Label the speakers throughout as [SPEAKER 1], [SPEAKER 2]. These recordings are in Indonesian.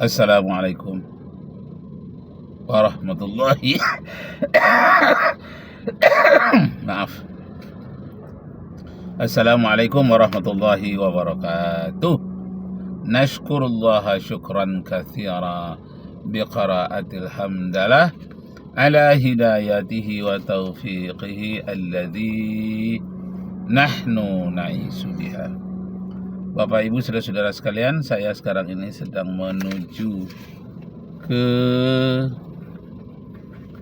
[SPEAKER 1] Assalamualaikum warahmatullahi maaf. Assalamualaikum warahmatullahi wabarakatuh. Nashkurullaha syukran katsira biqiraatil hamdalah ala hidayatihi wa taufiqihi alladzi nahnu na'isu biha. Bapak Ibu saudara-saudara sekalian, saya sekarang ini sedang menuju ke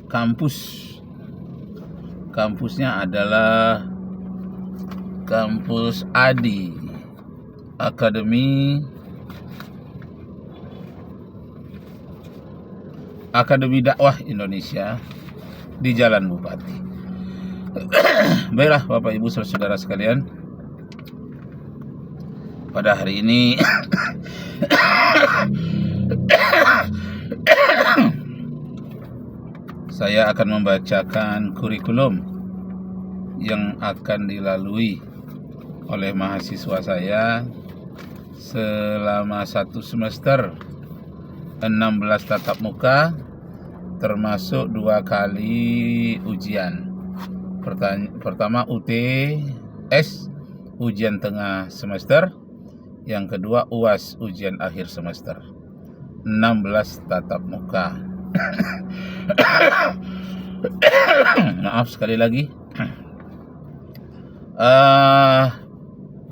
[SPEAKER 1] kampus. Kampusnya adalah kampus ADI, Akademi Dakwah Indonesia di Jalan Bupati. Baiklah Bapak Ibu saudara sekalian, pada hari ini saya akan membacakan kurikulum yang akan dilalui oleh mahasiswa saya selama 1 semester 16 tatap muka, termasuk 2 kali ujian. Pertama UTS, ujian tengah semester. Yang kedua UAS, ujian akhir semester. 16 tatap muka. Maaf sekali lagi.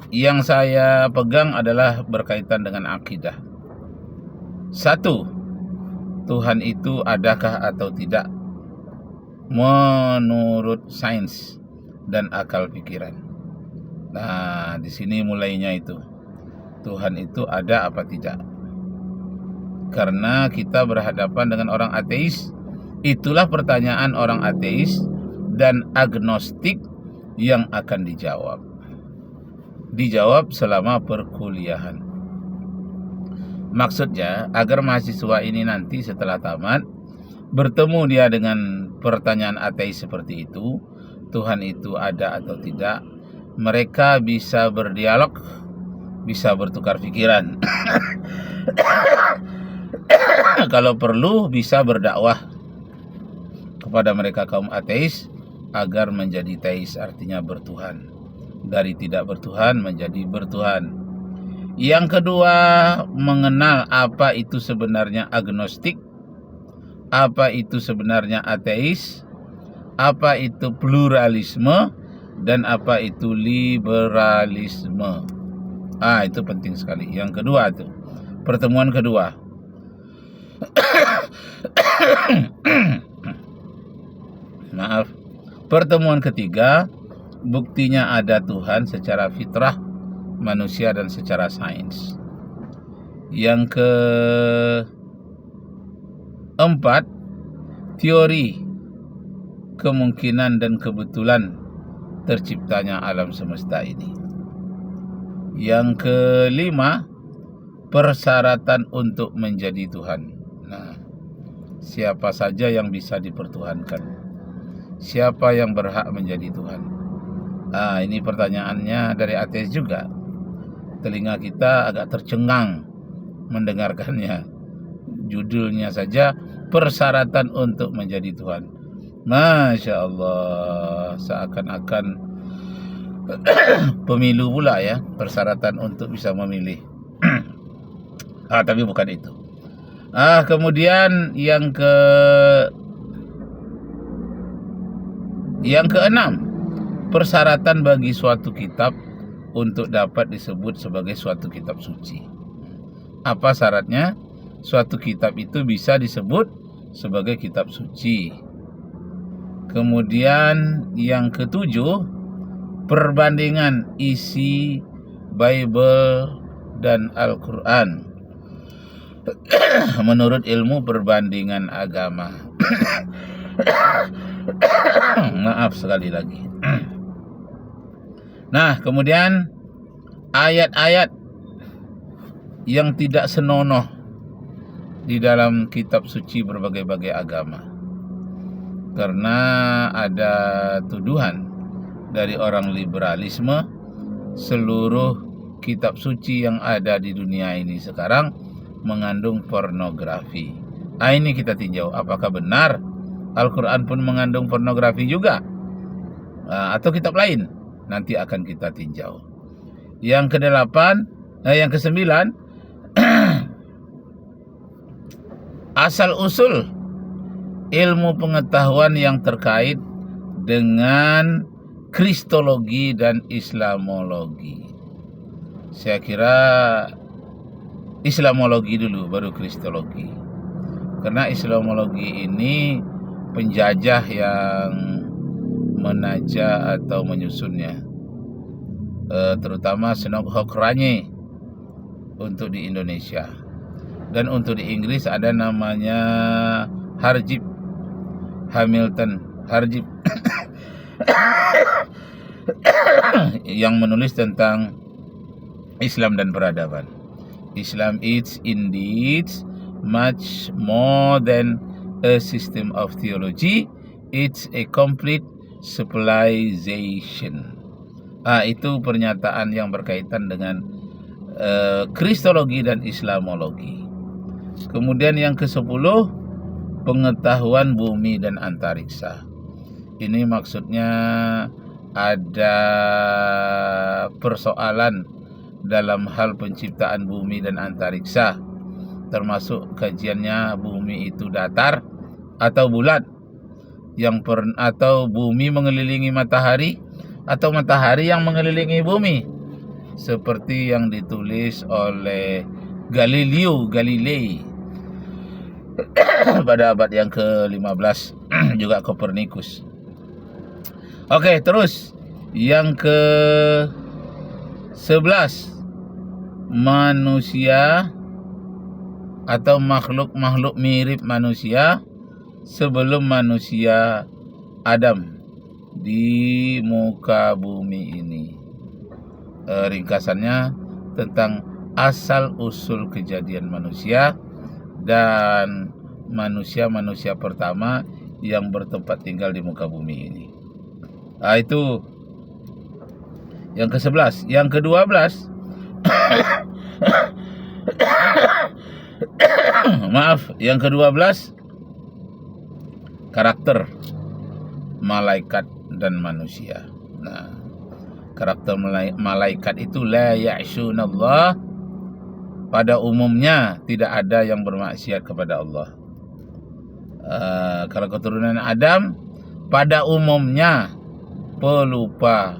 [SPEAKER 1] Yang saya pegang adalah berkaitan dengan akidah. 1. Tuhan itu adakah atau tidak menurut sains dan akal pikiran. Nah, di sini mulainya itu. Tuhan itu ada apa tidak? Karena kita berhadapan dengan orang ateis, itulah pertanyaan orang ateis dan agnostik yang akan dijawab. Dijawab selama perkuliahan. Maksudnya agar mahasiswa ini nanti setelah tamat bertemu dia dengan pertanyaan ateis seperti itu, Tuhan itu ada atau tidak, mereka bisa berdialog, bisa bertukar pikiran. Kalau perlu bisa berdakwah kepada mereka kaum ateis agar menjadi teis, artinya bertuhan. Dari tidak bertuhan menjadi bertuhan. Yang kedua, mengenal apa itu sebenarnya agnostik, apa itu sebenarnya ateis, apa itu pluralisme, dan apa itu liberalisme. Itu penting sekali. Yang kedua itu, pertemuan kedua. Maaf. Pertemuan ketiga, buktinya ada Tuhan secara fitrah manusia dan secara sains. Yang keempat, teori kemungkinan dan kebetulan terciptanya alam semesta ini. Yang kelima, persyaratan untuk menjadi Tuhan. Nah, siapa saja yang bisa dipertuhankan? Siapa yang berhak menjadi Tuhan? Ini pertanyaannya dari ateis juga. Telinga kita agak tercengang mendengarkannya. Judulnya saja, persyaratan untuk menjadi Tuhan. Masya Allah, seakan-akan pemilu pula ya, persyaratan untuk bisa memilih. Tapi bukan itu. Kemudian yang keenam, persyaratan bagi suatu kitab untuk dapat disebut sebagai suatu kitab suci. Apa syaratnya? Suatu kitab itu bisa disebut sebagai kitab suci. Kemudian yang ketujuh, perbandingan isi Bible dan Al-Quran menurut ilmu perbandingan agama. Maaf sekali lagi. Nah, kemudian ayat-ayat yang tidak senonoh di dalam kitab suci berbagai-bagai agama. Karena ada tuduhan dari orang liberalisme, seluruh kitab suci yang ada di dunia ini sekarang mengandung pornografi. Ini kita tinjau apakah benar Al-Quran pun mengandung pornografi juga, atau kitab lain. Nanti akan kita tinjau. Yang ke-9 asal usul ilmu pengetahuan yang terkait dengan kristologi dan islamologi. Saya kira islamologi dulu baru kristologi. Karena islamologi ini penjajah yang menajah atau menyusunnya, terutama Snokhok Ranye untuk di Indonesia, dan untuk di Inggris ada namanya Hamilton Harjib yang menulis tentang Islam dan peradaban. Islam is indeed much more than a system of theology, it's a complete civilization. Itu pernyataan yang berkaitan dengan kristologi dan islamologi. Kemudian yang ke-10 pengetahuan bumi dan antariksa. Ini maksudnya ada persoalan dalam hal penciptaan bumi dan antariksa, termasuk kajiannya bumi itu datar atau bulat, atau bumi mengelilingi matahari, atau matahari yang mengelilingi bumi, seperti yang ditulis oleh Galileo Galilei pada abad yang ke-15, juga Copernicus. Oke, terus yang ke-11 manusia atau makhluk-makhluk mirip manusia sebelum manusia Adam di muka bumi ini. Ringkasannya tentang asal usul kejadian manusia dan manusia pertama yang bertempat tinggal di muka bumi ini. Itu yang ke-11. Yang ke-12 yang ke-12 karakter malaikat dan manusia. Nah, karakter malaikat itu la ya'sunallah, pada umumnya tidak ada yang bermaksiat kepada Allah. Kalau keturunan Adam pada umumnya pelupa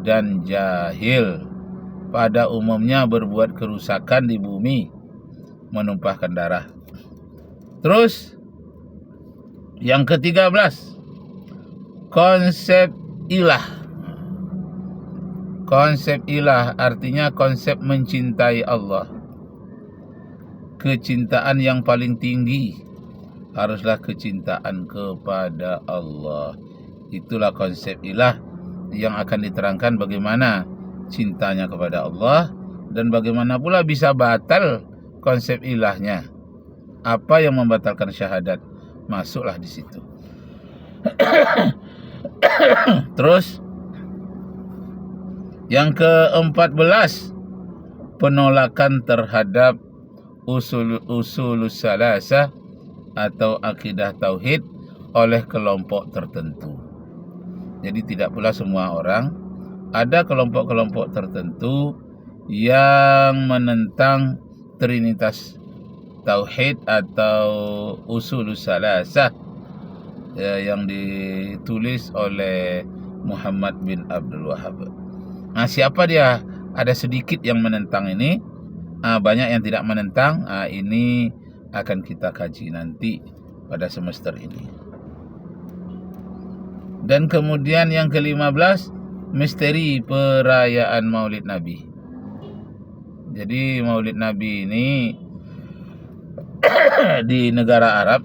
[SPEAKER 1] dan jahil, pada umumnya berbuat kerusakan di bumi, menumpahkan darah. Terus yang ke-13 konsep ilah. Konsep ilah artinya konsep mencintai Allah. Kecintaan yang paling tinggi haruslah kecintaan kepada Allah. Itulah konsep ilah yang akan diterangkan bagaimana cintanya kepada Allah dan bagaimana pula bisa batal konsep ilahnya. Apa yang membatalkan syahadat? Masuklah di situ. Terus yang ke-14 penolakan terhadap usulus salasah atau akidah tauhid oleh kelompok tertentu. Jadi tidak pula semua orang, ada kelompok-kelompok tertentu yang menentang trinitas tauhid atau usulus salasah yang ditulis oleh Muhammad bin Abdul Wahhab. Siapa dia? Ada sedikit yang menentang ini, banyak yang tidak menentang. Ini akan kita kaji nanti pada semester ini. Dan kemudian yang ke-15 misteri perayaan Maulid Nabi. Jadi Maulid Nabi ini di negara Arab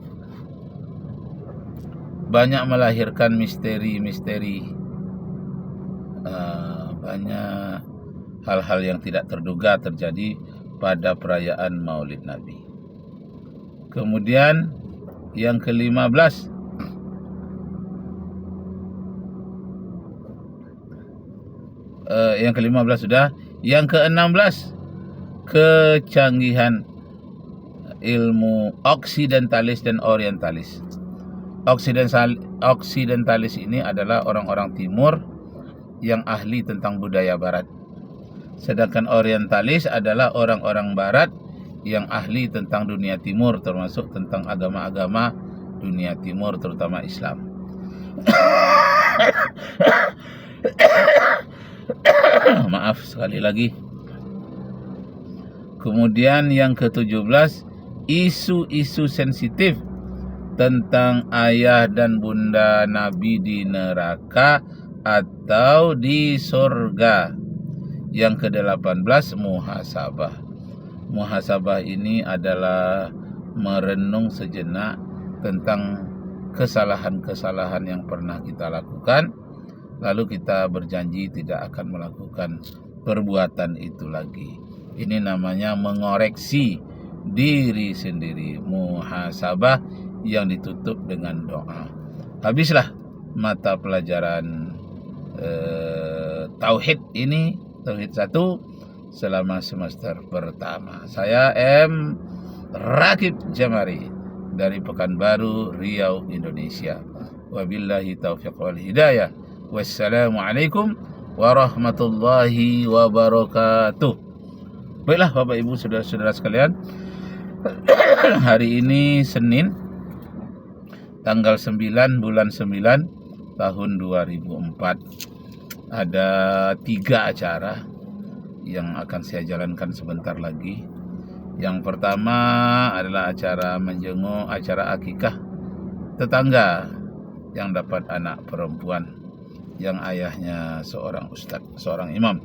[SPEAKER 1] banyak melahirkan misteri-misteri, banyak hal-hal yang tidak terduga terjadi pada perayaan Maulid Nabi. Kemudian yang ke-15 sudah. Yang ke-16, kecanggihan ilmu oksidentalis dan orientalis. Oksidentalis ini adalah orang-orang timur yang ahli tentang budaya barat. Sedangkan orientalis adalah orang-orang barat yang ahli tentang dunia timur, termasuk tentang agama-agama dunia timur, terutama Islam. Maaf sekali lagi. Kemudian yang ke-17, isu-isu sensitif tentang ayah dan bunda Nabi di neraka atau di surga. Yang ke-18, muhasabah. Muhasabah ini adalah merenung sejenak tentang kesalahan-kesalahan yang pernah kita lakukan, lalu kita berjanji tidak akan melakukan perbuatan itu lagi. Ini namanya mengoreksi diri sendiri. Muhasabah yang ditutup dengan doa. Habislah mata pelajaran Tauhid ini, Tauhid 1 selama semester pertama. Saya M. Rakib Jamari dari Pekanbaru, Riau, Indonesia. Wabillahi taufiq wal hidayah. Wassalamualaikum warahmatullahi wabarakatuh. Baiklah Bapak Ibu saudara-saudara sekalian, hari ini Senin tanggal 9 bulan 9 tahun 2004. Ada 3 acara yang akan saya jalankan sebentar lagi. Yang pertama adalah acara menjenguk, acara akikah tetangga yang dapat anak perempuan yang ayahnya seorang ustadz, seorang imam.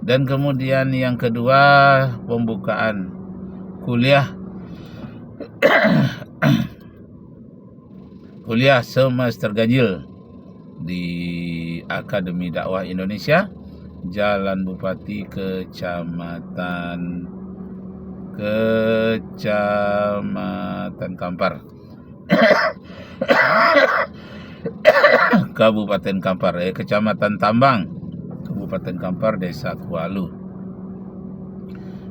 [SPEAKER 1] Dan kemudian yang kedua, pembukaan kuliah kuliah semester ganjil di Akademi Dakwah Indonesia, Jalan Bupati, Kecamatan Kampar, Kabupaten Kampar, Kecamatan Tambang, Kabupaten Kampar, Desa Kualu.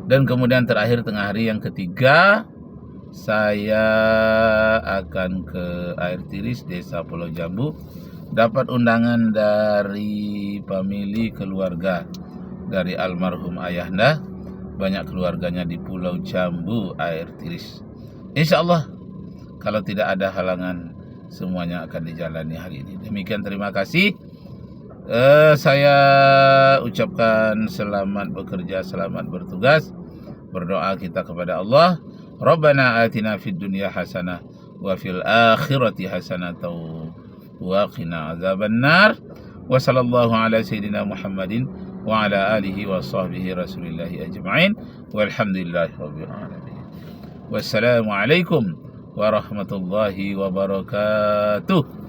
[SPEAKER 1] Dan kemudian terakhir tengah hari yang ketiga, saya akan ke Air Tiris, Desa Pulau Jambu. Dapat undangan dari famili keluarga dari almarhum ayahanda. Banyak keluarganya di Pulau Jambu, Air Tiris. Insya Allah kalau tidak ada halangan, semuanya akan dijalani hari ini. Demikian, terima kasih. Saya ucapkan selamat bekerja, selamat bertugas. Berdoa kita kepada Allah. Rabbana atina fid dunya hasanah wa fil akhirati hasanah wa qina azabannar. Wa sallallahu ala sayyidina Muhammadin wa ala alihi wa sahbihi rasulillahi ajma'in. Walhamdulillahi rabbil alamin. Wassalamualaikum warahmatullahi wabarakatuh.